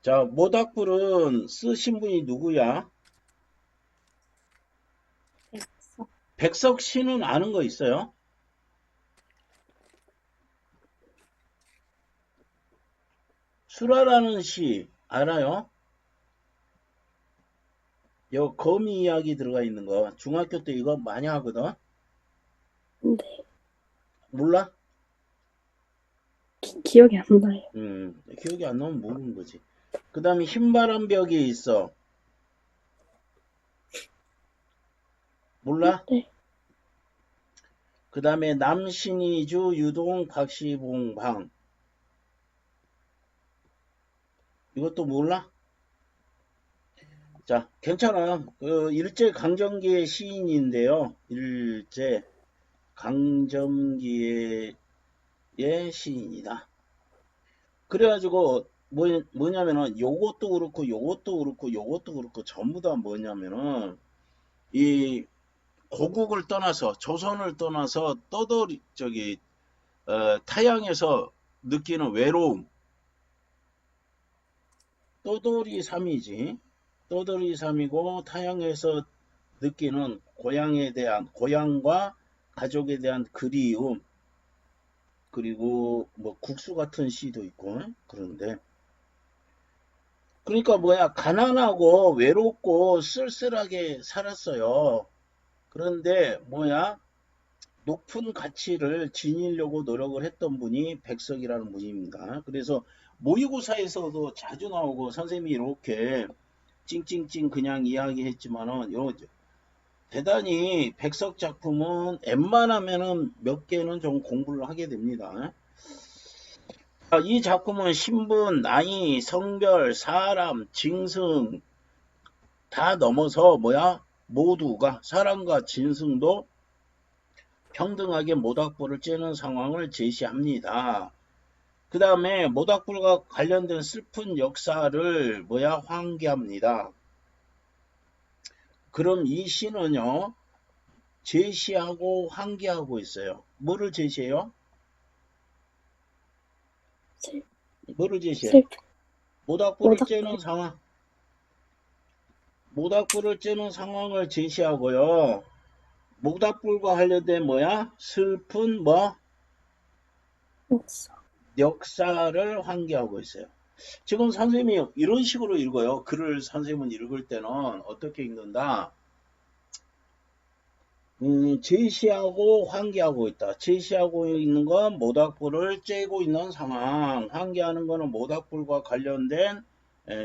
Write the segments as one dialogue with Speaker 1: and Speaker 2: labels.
Speaker 1: 자, 모닥불은 쓰신 분이 누구야?
Speaker 2: 백석,
Speaker 1: 백석 씨는 아는 거 있어요? 수라라는 시 알아요? 요 거미 이야기 들어가 있는 거. 중학교 때 이거 많이 하거든?
Speaker 2: 네,
Speaker 1: 몰라?
Speaker 2: 기억이 안 나요.
Speaker 1: 기억이 안 나면 모르는 거지. 그 다음에 흰바람 벽에 있어. 몰라?
Speaker 2: 네,
Speaker 1: 그 다음에 남신이주 유동 박시봉방. 이것도 몰라? 자, 괜찮아. 그 일제 강점기의 시인인데요. 일제 강점기의 시인이다. 그래가지고 뭐냐면은 요것도 그렇고 요것도 그렇고 요것도 그렇고 전부 다 뭐냐면은 이 고국을 떠나서 조선을 떠나서 떠돌이 저기 타양에서 느끼는 외로움, 떠돌이 삶이지. 떠돌이 삶이고 타양에서 느끼는 고향에 대한 고향과 가족에 대한 그리움, 그리고 뭐 국수 같은 시도 있고. 그런데 그러니까 뭐야, 가난하고 외롭고 쓸쓸하게 살았어요. 그런데 뭐야, 높은 가치를 지니려고 노력을 했던 분이 백석이라는 분입니다. 그래서 모의고사에서도 자주 나오고, 선생님이 이렇게 찡찡찡 그냥 이야기했지만은 대단히 백석 작품은 웬만하면은 몇 개는 좀 공부를 하게 됩니다. 이 작품은 신분, 나이, 성별, 사람, 징승 다 넘어서 뭐야, 모두가 사람과 짐승도 평등하게 모닥불을 쬐는 상황을 제시합니다. 그 다음에 모닥불과 관련된 슬픈 역사를 뭐야, 환기합니다. 그럼 이 시는요, 제시하고 환기하고 있어요. 뭐를 제시해요?
Speaker 2: 슬,
Speaker 1: 뭐를 제시해?
Speaker 2: 슬픈
Speaker 1: 모닥불을
Speaker 2: 모닥불,
Speaker 1: 쬐는 상황. 모닥불을 쬐는 상황을 제시하고요. 모닥불과 관련된 뭐야? 슬픈 뭐?
Speaker 2: 역사,
Speaker 1: 역사를 환기하고 있어요. 지금 선생님이 이런 식으로 읽어요. 글을 선생님은 읽을 때는 어떻게 읽는다? 제시하고 환기하고 있다. 제시하고 있는 건 모닥불을 쬐고 있는 상황. 환기하는 거는 모닥불과 관련된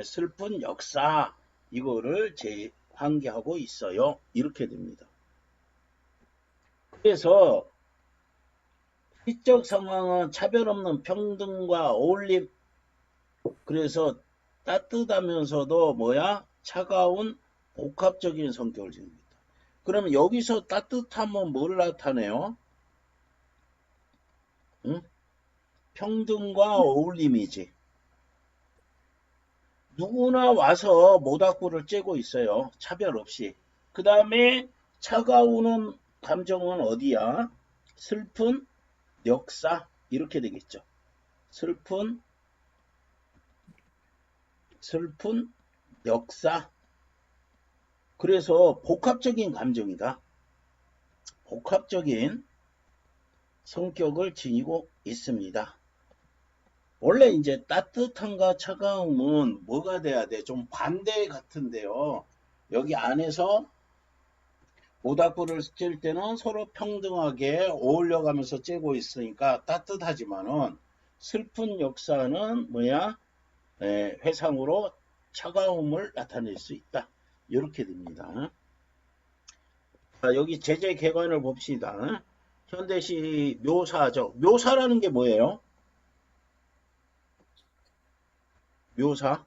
Speaker 1: 슬픈 역사. 이거를 환기하고 있어요. 이렇게 됩니다. 그래서 시적 상황은 차별 없는 평등과 어울림. 그래서 따뜻하면서도 뭐야? 차가운 복합적인 성격을 지닙니다. 그러면 여기서 따뜻함은 뭘 나타내요? 응? 평등과 어울림이지. 누구나 와서 모닥불을 쬐고 있어요. 차별 없이. 그 다음에 차가우는 감정은 어디야? 슬픈 역사. 이렇게 되겠죠. 슬픈 역사. 그래서 복합적인 감정이다. 복합적인 성격을 지니고 있습니다. 원래 이제 따뜻함과 차가움은 뭐가 돼야 돼? 좀 반대 같은데요. 여기 안에서 모닥불을 쬐을 때는 서로 평등하게 어울려가면서 쬐고 있으니까 따뜻하지만은 슬픈 역사는 뭐야? 회상으로 차가움을 나타낼 수 있다. 이렇게 됩니다. 자, 여기 제재 개관을 봅시다. 현대시 묘사죠. 묘사라는 게 뭐예요? 묘사.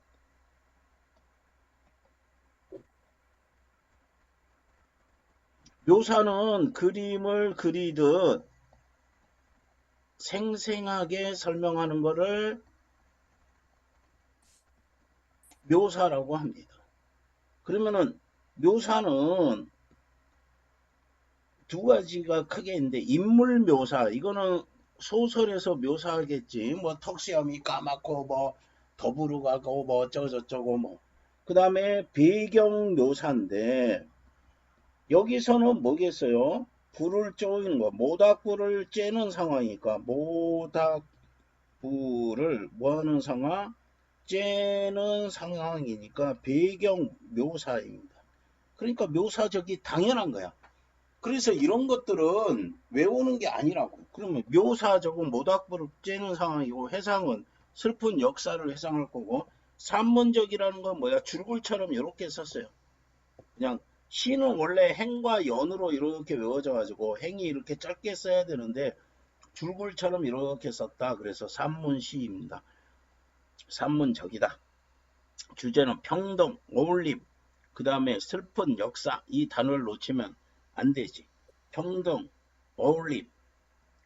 Speaker 1: 묘사는 그림을 그리듯 생생하게 설명하는 것을 묘사라고 합니다. 그러면은 묘사는 두 가지가 크게 있는데, 인물 묘사, 이거는 소설에서 묘사하겠지. 뭐 턱수염이 까맣고 뭐 더불어 가고 뭐 어쩌고 저쩌고 뭐. 그 다음에 배경 묘사인데 여기서는 뭐겠어요? 불을 쪼이는 거, 모닥불을 쬐는 상황이니까 모닥불을 뭐 하는 상황? 쬐는 상황이니까 배경 묘사입니다. 그러니까 묘사적이 당연한 거야. 그래서 이런 것들은 외우는 게 아니라고. 그러면 묘사적은 모닥불을 쬐는 상황이고 회상은 슬픈 역사를 회상할 거고 산문적이라는 건 뭐야? 줄글처럼 이렇게 썼어요. 그냥 시는 원래 행과 연으로 이렇게 외워져 가지고 행이 이렇게 짧게 써야 되는데 줄글처럼 이렇게 썼다. 그래서 산문시입니다. 산문적이다. 주제는 평등, 어울림, 그 다음에 슬픈 역사 이 단어를 놓치면 안 되지. 평등, 어울림,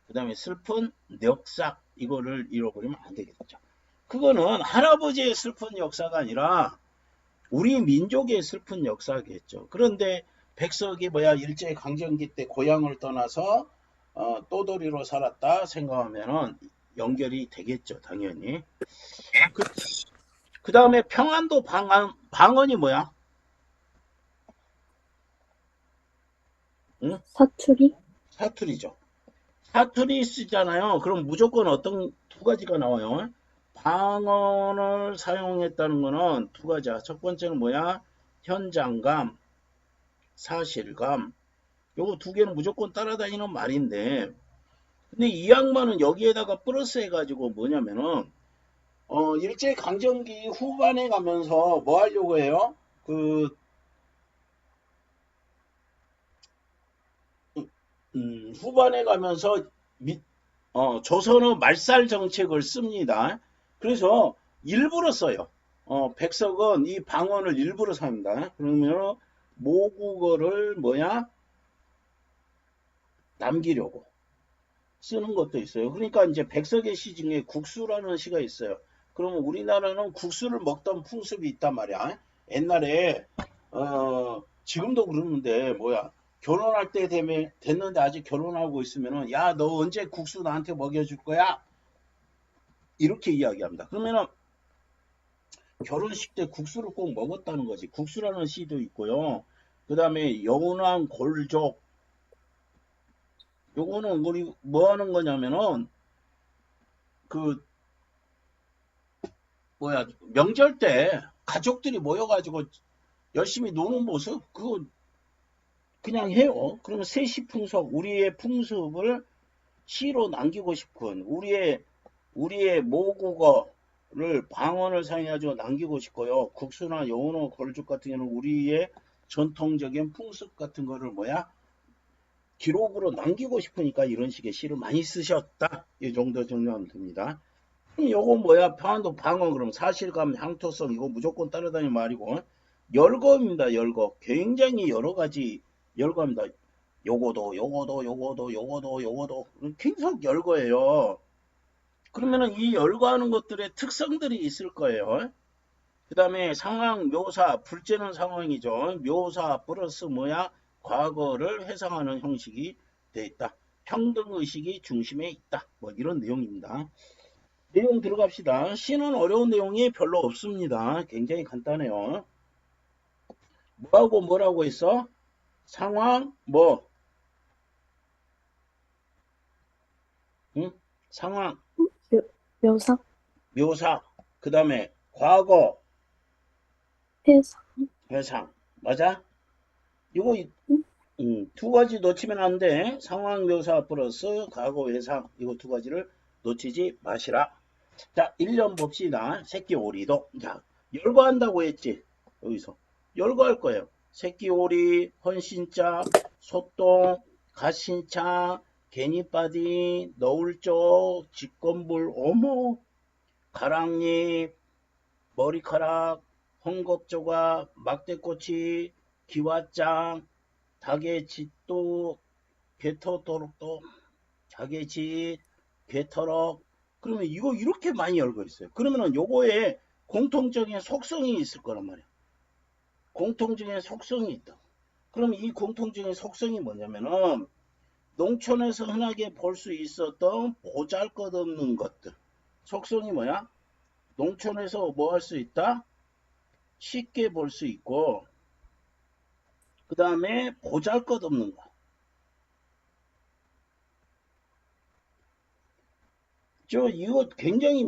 Speaker 1: 그 다음에 슬픈 역사 이거를 잃어버리면 안 되겠죠. 그거는 할아버지의 슬픈 역사가 아니라 우리 민족의 슬픈 역사겠죠. 그런데 백석이 뭐야 일제강점기 때 고향을 떠나서 또돌이로 살았다 생각하면은 연결이 되겠죠. 당연히. 그 다음에 평안도 방언이 뭐야? 응?
Speaker 2: 사투리,
Speaker 1: 사투리죠. 사투리 쓰잖아요. 그럼 무조건 어떤 두 가지가 나와요. 방언을 사용했다는 거는 두 가지야. 첫 번째는 뭐야? 현장감, 사실감. 요거 두 개는 무조건 따라다니는 말인데, 근데 이 양반은 여기에다가 플러스 해가지고 뭐냐면은, 일제강점기 후반에 가면서 뭐 하려고 해요? 후반에 가면서 조선의 말살 정책을 씁니다. 그래서 일부러 써요. 백석은 이 방언을 일부러 삽니다. 그러면 모국어를 뭐야? 남기려고 쓰는 것도 있어요. 그러니까 이제 백석의 시 중에 국수라는 시가 있어요. 그러면 우리나라는 국수를 먹던 풍습이 있단 말이야. 옛날에 지금도 그러는데 뭐야 결혼할 때 되면 됐는데 아직 결혼하고 있으면은 야 너 언제 국수 나한테 먹여줄 거야? 이렇게 이야기합니다. 그러면은 결혼식 때 국수를 꼭 먹었다는 거지. 국수라는 시도 있고요. 그 다음에 여운왕 골족 요거는 우리 뭐 하는 거냐면은 그 뭐야 명절 때 가족들이 모여가지고 열심히 노는 모습 그거 그냥 해요. 그러면 세시풍속 우리의 풍습을 시로 남기고 싶은 우리의 모국어를 방언을 사용해가지고 남기고 싶고요. 국수나 영어나 걸죽 같은 경우는 우리의 전통적인 풍습 같은 거를 뭐야 기록으로 남기고 싶으니까 이런 식의 시를 많이 쓰셨다. 이 정도 정리하면 됩니다. 그럼 요거 뭐야 평안도 방언 그럼 사실감 향토성 이거 무조건 따라다니는 말이고 열거입니다. 열거 굉장히 여러 가지 열거입니다. 요거도 계속 열거예요. 그러면은 이 열거하는 것들의 특성들이 있을 거예요. 그 다음에 상황 묘사 불제는 상황이죠. 묘사 플러스 뭐야 과거를 회상하는 형식이 돼 있다. 평등의식이 중심에 있다. 뭐 이런 내용입니다. 내용 들어갑시다. 시는 어려운 내용이 별로 없습니다. 굉장히 간단해요. 뭐하고 뭐라고 있어? 상황 뭐 응? 상황
Speaker 2: 묘, 묘사,
Speaker 1: 묘사 그 다음에 과거
Speaker 2: 회상,
Speaker 1: 회상 맞아? 이거
Speaker 2: 응?
Speaker 1: 두 가지 놓치면 안 돼. 상황 묘사 플러스 과거 회상 이거 두 가지를 놓치지 마시라. 자, 1년 봅시다. 새끼 오리도. 자, 열거한다고 했지. 여기서. 열거할 거예요. 새끼 오리, 헌신자, 소똥, 갓신차, 개니바디, 너울쪽, 직건불, 어머, 가랑잎, 머리카락, 헝겊조각, 막대꼬치, 기와장, 닭의짓도, 개터도록도, 닭의짓, 개터럭. 그러면 이거 이렇게 많이 열고 있어요. 그러면은 요거에 공통적인 속성이 있을 거란 말이야. 공통적인 속성이 있다. 그럼 이 공통적인 속성이 뭐냐면은 농촌에서 흔하게 볼 수 있었던 보잘것없는 것들. 속성이 뭐야? 농촌에서 뭐 할 수 있다? 쉽게 볼 수 있고, 그 다음에 보잘것없는 거. 이거 굉장히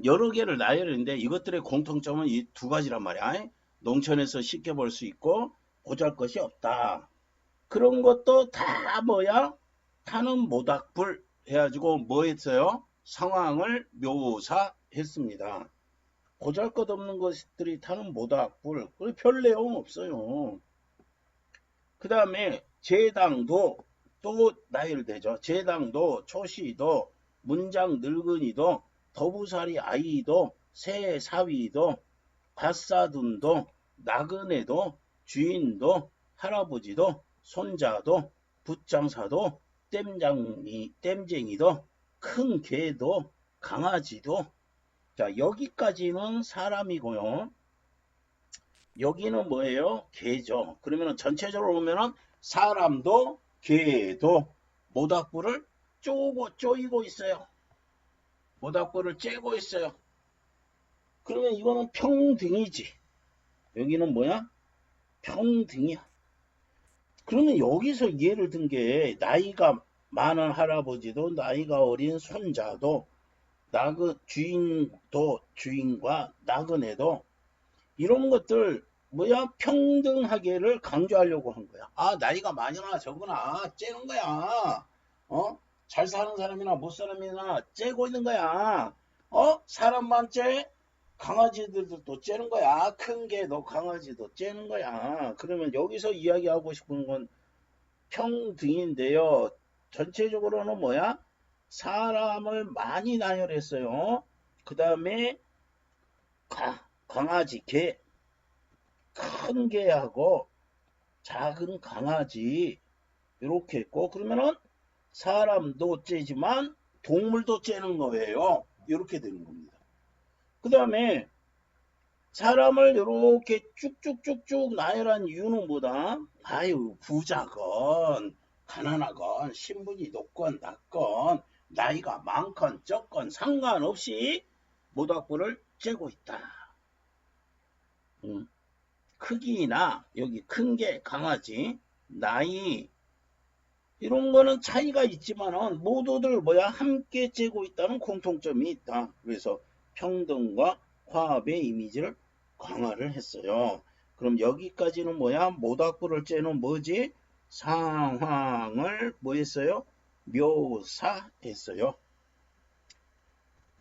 Speaker 1: 여러 개를 나열했는데 이것들의 공통점은 이 두 가지란 말이야. 농촌에서 쉽게 볼 수 있고 보잘것이 없다. 그런 것도 다 뭐야? 타는 모닥불 해가지고 뭐 했어요? 상황을 묘사했습니다. 보잘것없는 것들이 타는 모닥불. 별 내용 없어요. 그 다음에 제당도 또 나열되죠. 제당도, 초시도, 문장 늙은이도, 더부살이 아이도, 새 사위도, 갓사둔도, 나그네도, 주인도, 할아버지도, 손자도, 붓장사도, 땜쟁이도, 큰 개도, 강아지도. 자, 여기까지는 사람이고요. 여기는 뭐예요? 개죠. 그러면 전체적으로 보면은 사람도 개도 모닥불을 쪼이고 있어요. 모닥불을 쬐고 있어요. 그러면 이거는 평등이지. 여기는 뭐야? 평등이야. 그러면 여기서 이해를 든 게 나이가 많은 할아버지도 나이가 어린 손자도 주인도 주인과 나그네도 이런 것들 뭐야? 평등하게를 강조하려고 한 거야. 아, 나이가 많으나 적으나 째는 거야. 잘 사는 사람이나 못 사는 사람이나 째고 있는 거야. 사람만 째? 강아지들도 또 째는 거야. 큰 개도 강아지도 째는 거야. 그러면 여기서 이야기하고 싶은 건 평등인데요. 전체적으로는 뭐야? 사람을 많이 나열했어요. 그 다음에 강아지, 개, 큰 개하고 작은 강아지 이렇게 했고, 그러면은 사람도 째지만 동물도 째는 거예요. 이렇게 되는 겁니다. 그 다음에 사람을 이렇게 쭉쭉쭉쭉 나열한 이유는 뭐다? 아유, 부자건 가난하건 신분이 높건 낮건 나이가 많건 적건 상관없이 모닥불을 째고 있다. 크기나 여기 큰 게 강아지, 나이 이런 거는 차이가 있지만은 모두들 뭐야? 함께 째고 있다는 공통점이 있다. 그래서 평등과 화합의 이미지를 강화를 했어요. 그럼 여기까지는 뭐야? 모닥불을 째는 뭐지? 상황을 뭐 했어요? 묘사했어요.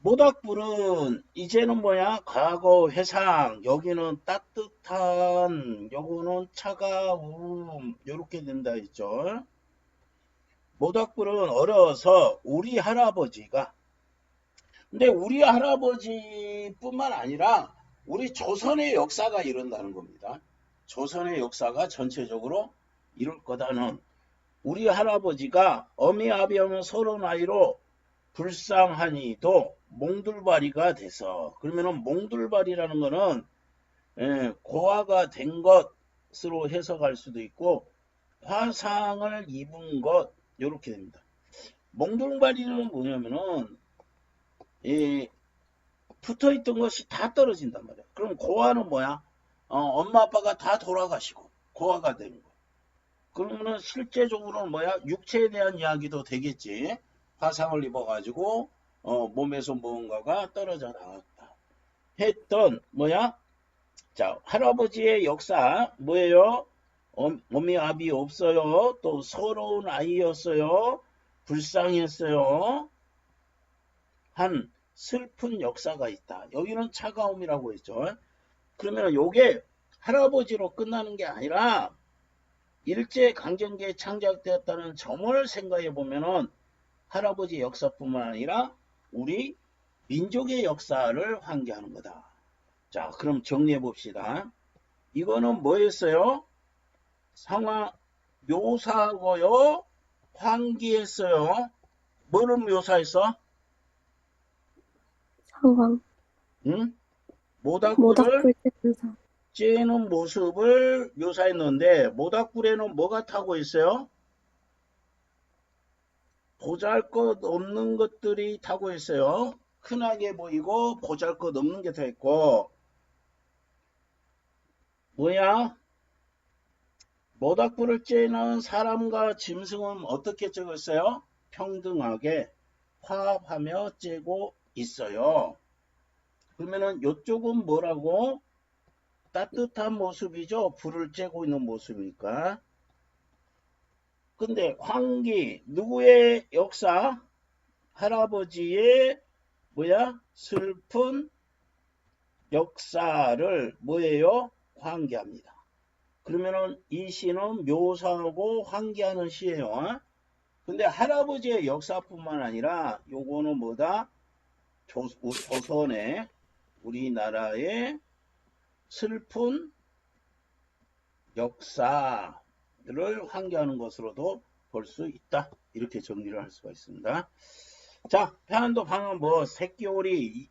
Speaker 1: 모닥불은 이제는 뭐야? 과거 회상, 여기는 따뜻한, 요거는 차가움, 요렇게 된다 했죠. 모닥불은 어려서 우리 할아버지가, 근데 우리 할아버지뿐만 아니라 우리 조선의 역사가 이런다는 겁니다. 조선의 역사가 전체적으로 이럴 거다는, 우리 할아버지가 어미 아비 하면 서로 나이로 불쌍하니도 몽둘바리가 돼서, 그러면은 몽둘바리라는 거는 고아가 된 것으로 해석할 수도 있고 화상을 입은 것 이렇게 됩니다. 몽둘바리는 뭐냐면은 붙어있던 것이 다 떨어진단 말이야. 그럼 고아는 뭐야? 엄마 아빠가 다 돌아가시고 고아가 되는 거. 그러면은 실제적으로는 뭐야? 육체에 대한 이야기도 되겠지. 화상을 입어가지고 몸에서 무언가가 떨어져 나왔다 했던 뭐야? 자, 할아버지의 역사 뭐예요? 어미 아비 없어요. 또 서러운 아이였어요. 불쌍했어요. 한 슬픈 역사가 있다. 여기는 차가움이라고 했죠. 그러면 요게 할아버지로 끝나는 게 아니라 일제강점기에 창작되었다는 점을 생각해 보면은 할아버지 역사뿐만 아니라 우리 민족의 역사를 환기하는 거다. 자, 그럼 정리해 봅시다. 이거는 뭐였어요? 상황 묘사고요. 환기했어요. 뭐를 묘사했어?
Speaker 2: 상황.
Speaker 1: 응? 모닥불을
Speaker 2: 모닥불 쬐는 상황.
Speaker 1: 쬐는 모습을 묘사했는데 모닥불에는 뭐가 타고 있어요? 보잘것없는 것들이 타고 있어요. 흔하게 보이고 보잘것없는 게 더 있고, 뭐야? 모닥불을 쬐는 사람과 짐승은 어떻게 적었어요? 평등하게 화합하며 쬐고 있어요. 그러면은 이쪽은 뭐라고? 따뜻한 모습이죠. 불을 쬐고 있는 모습이니까. 근데 환기, 누구의 역사? 할아버지의 뭐야? 슬픈 역사를 뭐예요? 환기합니다. 그러면은 이 시는 묘사하고 환기하는 시예요. 근데 할아버지의 역사뿐만 아니라 요거는 뭐다? 조선의 우리나라의 슬픈 역사를 환기하는 것으로도 볼 수 있다. 이렇게 정리를 할 수가 있습니다. 자, 평안도 방은 뭐 새끼오리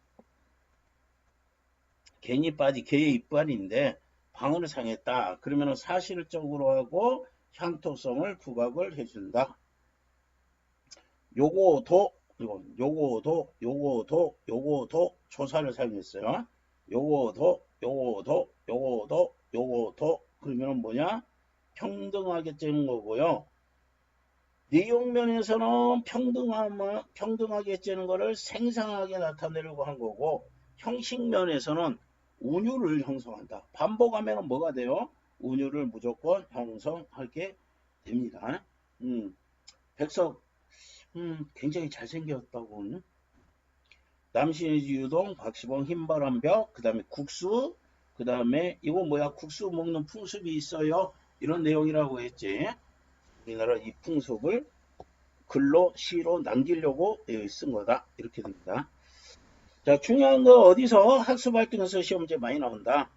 Speaker 1: 괜히 빠지 개의 이빨인데 방언을 상했다. 그러면 사실적으로 하고 향토성을 부각을 해준다. 요거도 조사를 사용했어요. 요거도 그러면 뭐냐? 평등하게 째는 거고요. 내용면에서는 평등하게 째는 거를 생생하게 나타내려고 한 거고, 형식면에서는 운율을 형성한다. 반복하면 뭐가 돼요? 운율을 무조건 형성하게 됩니다. 백석 굉장히 잘생겼다고. 남신의 유동, 박시봉, 흰바람벽, 그 다음에 국수, 그 다음에 이거 뭐야? 국수 먹는 풍습이 있어요. 이런 내용이라고 했지. 우리나라 이 풍습을 글로 시로 남기려고 쓴 거다. 이렇게 됩니다. 자, 중요한 거 어디서 학습 활동에서 시험 문제 많이 나온다.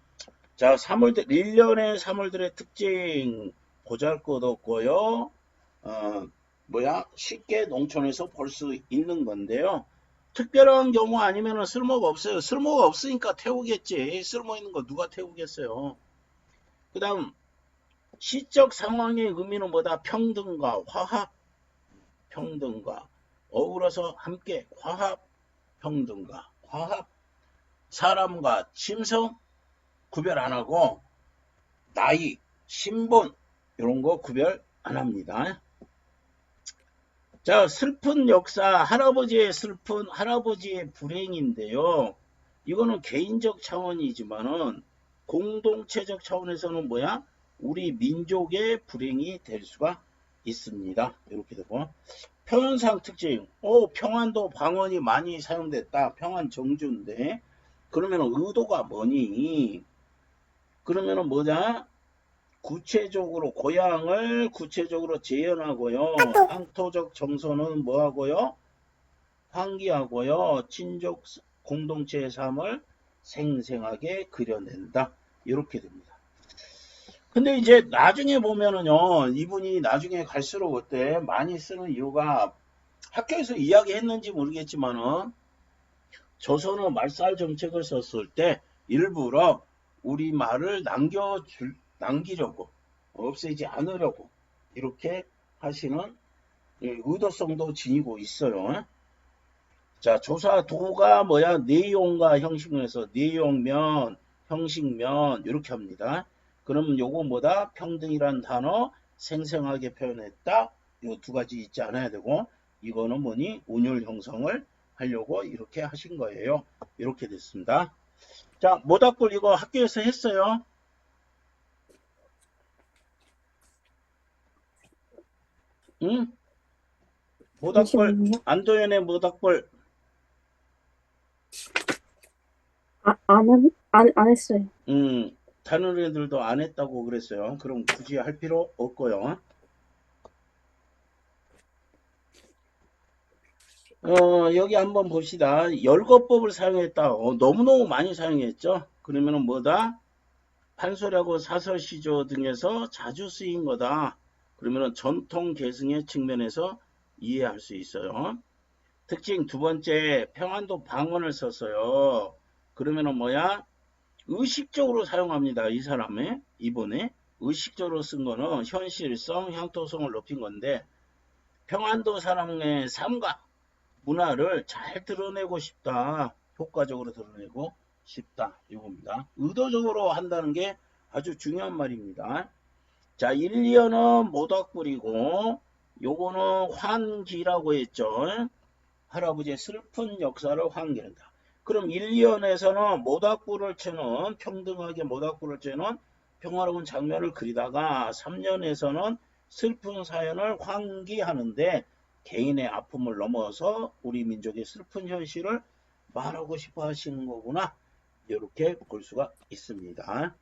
Speaker 1: 자, 1년의 3월들의 특징 보잘것없고요. 쉽게 농촌에서 볼 수 있는 건데요. 특별한 경우 아니면 쓸모가 없어요. 쓸모가 없으니까 태우겠지. 쓸모 있는 거 누가 태우겠어요. 그 다음 시적 상황의 의미는 뭐다? 평등과 화합, 평등과 어우러서 함께 화합, 평등과 화합, 사람과 짐승 구별 안 하고 나이, 신분 이런 거 구별 안 합니다. 자, 슬픈 역사, 할아버지의 불행인데요. 이거는 개인적 차원이지만은 공동체적 차원에서는 뭐야? 우리 민족의 불행이 될 수가 있습니다. 이렇게 되고. 표현상 특징, 평안도 방언이 많이 사용됐다. 평안 정주인데, 그러면 의도가 뭐니? 그러면은 뭐냐? 구체적으로 고향을 구체적으로 재현하고요. 향토적 정서는 뭐하고요? 환기하고요. 친족 공동체의 삶을 생생하게 그려낸다. 이렇게 됩니다. 근데 이제 나중에 보면은요. 이분이 나중에 갈수록 어때? 많이 쓰는 이유가 학교에서 이야기했는지 모르겠지만은 조선어 말살 정책을 썼을 때 일부러 우리말을 남기려고 없애지 않으려고 이렇게 하시는 의도성도 지니고 있어요. 자, 조사도가 뭐야? 내용과 형식면에서 내용면, 형식면 이렇게 합니다. 그러면 요거 뭐다? 평등이란 단어 생생하게 표현했다. 요 두 가지 있지 않아야 되고 이거는 뭐니? 운율 형성을 하려고 이렇게 하신 거예요. 이렇게 됐습니다. 자, 모닥불 이거 학교에서 했어요. 응? 모닥불,
Speaker 2: 잠시만요.
Speaker 1: 안도현의 모닥불.
Speaker 2: 안 했어요.
Speaker 1: 다른 애들도 안 했다고 그랬어요. 그럼 굳이 할 필요 없고요. 여기 한번 봅시다. 열거법을 사용했다. 너무너무 많이 사용했죠. 그러면은 뭐다? 판소리하고 사설시조 등에서 자주 쓰인 거다. 그러면은 전통 계승의 측면에서 이해할 수 있어요. 특징 두 번째, 평안도 방언을 썼어요. 그러면은 뭐야? 의식적으로 사용합니다. 이 사람의 이번에 의식적으로 쓴 거는 현실성, 향토성을 높인 건데 평안도 사람의 삶과 문화를 잘 드러내고 싶다. 효과적으로 드러내고 싶다. 이겁니다. 의도적으로 한다는 게 아주 중요한 말입니다. 자, 1년은 모닥불이고 요거는 환기라고 했죠. 할아버지의 슬픈 역사를 환기한다. 그럼 1년에서는 모닥불을 쬐는 평등하게 모닥불을 쬐는 평화로운 장면을 그리다가 3년에서는 슬픈 사연을 환기하는데 개인의 아픔을 넘어서 우리 민족의 슬픈 현실을 말하고 싶어 하시는 거구나. 이렇게 볼 수가 있습니다.